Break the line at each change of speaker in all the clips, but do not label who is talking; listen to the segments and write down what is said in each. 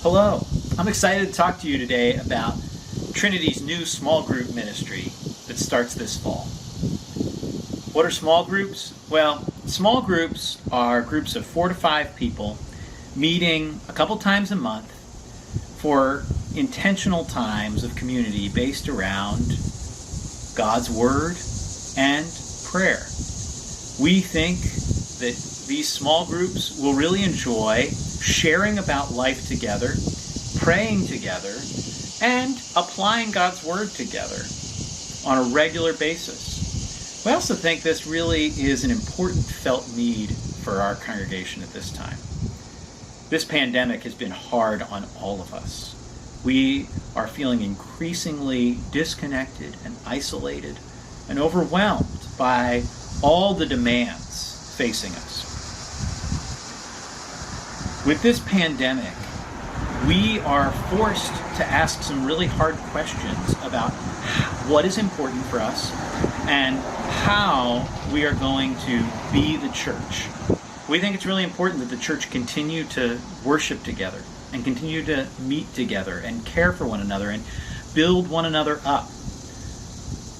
Hello, I'm excited to talk to you today about Trinity's new small group ministry that starts this fall. What are small groups? Well, small groups are groups of 4 to 5 people meeting a couple times a month for intentional times of community based around God's Word and prayer. We think that these small groups will really enjoy sharing about life together, praying together, and applying God's Word together on a regular basis. We also think this really is an important felt need for our congregation at this time. This pandemic has been hard on all of us. We are feeling increasingly disconnected and isolated and overwhelmed by all the demands facing us. With this pandemic, we are forced to ask some really hard questions about what is important for us and how we are going to be the church. We think it's really important that the church continue to worship together and continue to meet together and care for one another and build one another up.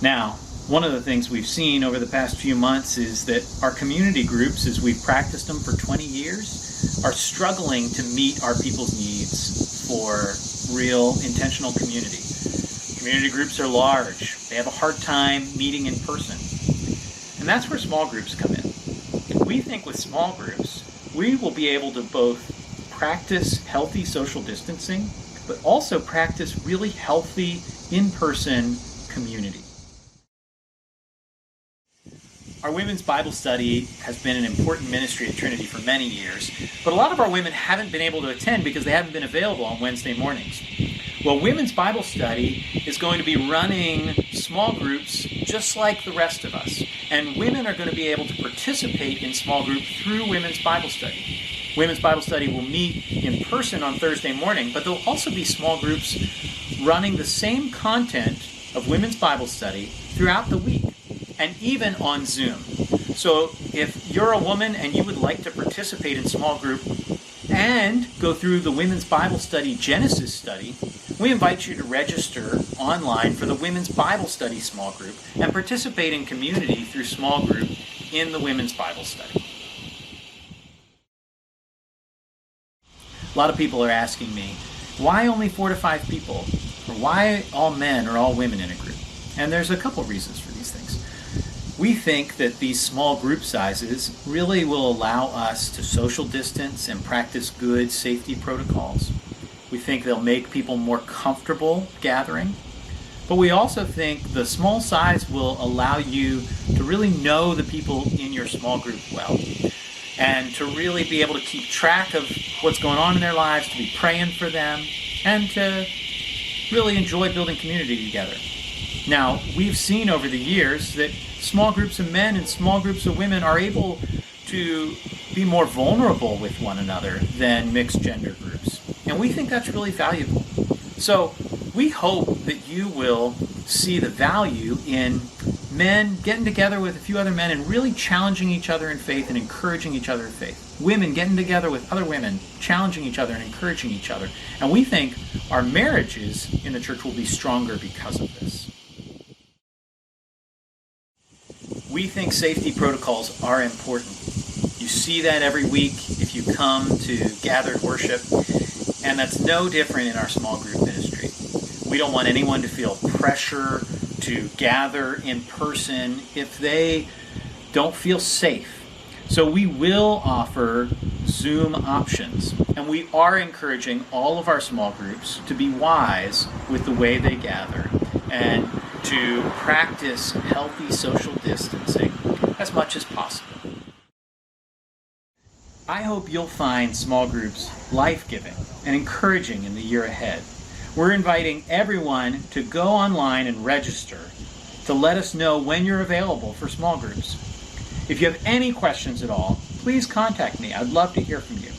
Now, one of the things we've seen over the past few months is that our community groups, as we've practiced them for 20 years, are struggling to meet our people's needs for real intentional community. Community groups are large. They have a hard time meeting in person. And that's where small groups come in. We think with small groups, we will be able to both practice healthy social distancing, but also practice really healthy in-person community. Our women's Bible study has been an important ministry at Trinity for many years, but a lot of our women haven't been able to attend because they haven't been available on Wednesday mornings. Well, women's Bible study is going to be running small groups just like the rest of us, and women are going to be able to participate in small group through women's Bible study. Women's Bible study will meet in person on Thursday morning, but there'll also be small groups running the same content of women's Bible study throughout the week, and even on Zoom. So if you're a woman and you would like to participate in small group and go through the Women's Bible Study Genesis study, we invite you to register online for the Women's Bible Study small group and participate in community through small group in the Women's Bible Study. A lot of people are asking me, why only 4 to 5 people? Or why all men or all women in a group? And there's a couple reasons for these things. We think that these small group sizes really will allow us to social distance and practice good safety protocols. We think they'll make people more comfortable gathering. But we also think the small size will allow you to really know the people in your small group well and to really be able to keep track of what's going on in their lives, to be praying for them, and to really enjoy building community together. Now, we've seen over the years that small groups of men and small groups of women are able to be more vulnerable with one another than mixed gender groups. And we think that's really valuable. So we hope that you will see the value in men getting together with a few other men and really challenging each other in faith and encouraging each other in faith. Women getting together with other women, challenging each other and encouraging each other. And we think our marriages in the church will be stronger because of this. We think safety protocols are important. You see that every week if you come to gathered worship, and that's no different in our small group ministry. We don't want anyone to feel pressure to gather in person if they don't feel safe. So we will offer Zoom options, and we are encouraging all of our small groups to be wise with the way they gather and to practice healthy social distancing as much as possible. I hope you'll find small groups life-giving and encouraging in the year ahead. We're inviting everyone to go online and register to let us know when you're available for small groups. If you have any questions at all, please contact me. I'd love to hear from you.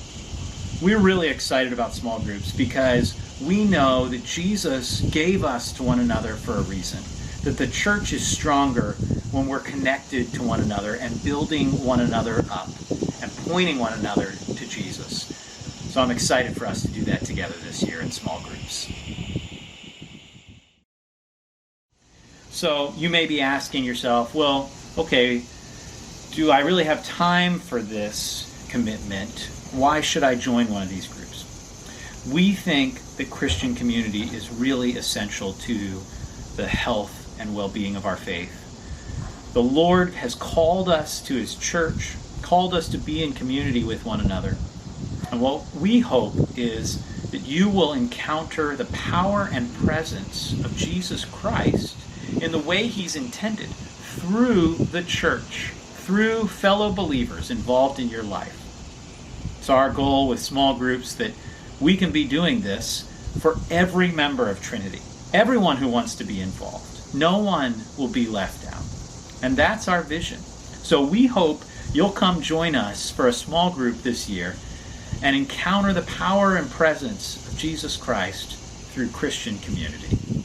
We're really excited about small groups because we know that Jesus gave us to one another for a reason, that the church is stronger when we're connected to one another and building one another up and pointing one another to Jesus. So I'm excited for us to do that together this year in small groups. So you may be asking yourself, well, okay, do I really have time for this commitment? Why should I join one of these groups? We think that Christian community is really essential to the health and well-being of our faith. The Lord has called us to His church, called us to be in community with one another. And what we hope is that you will encounter the power and presence of Jesus Christ in the way He's intended, through the church, through fellow believers involved in your life. It's our goal with small groups that we can be doing this for every member of Trinity, everyone who wants to be involved. No one will be left out. And that's our vision. So we hope you'll come join us for a small group this year and encounter the power and presence of Jesus Christ through Christian community.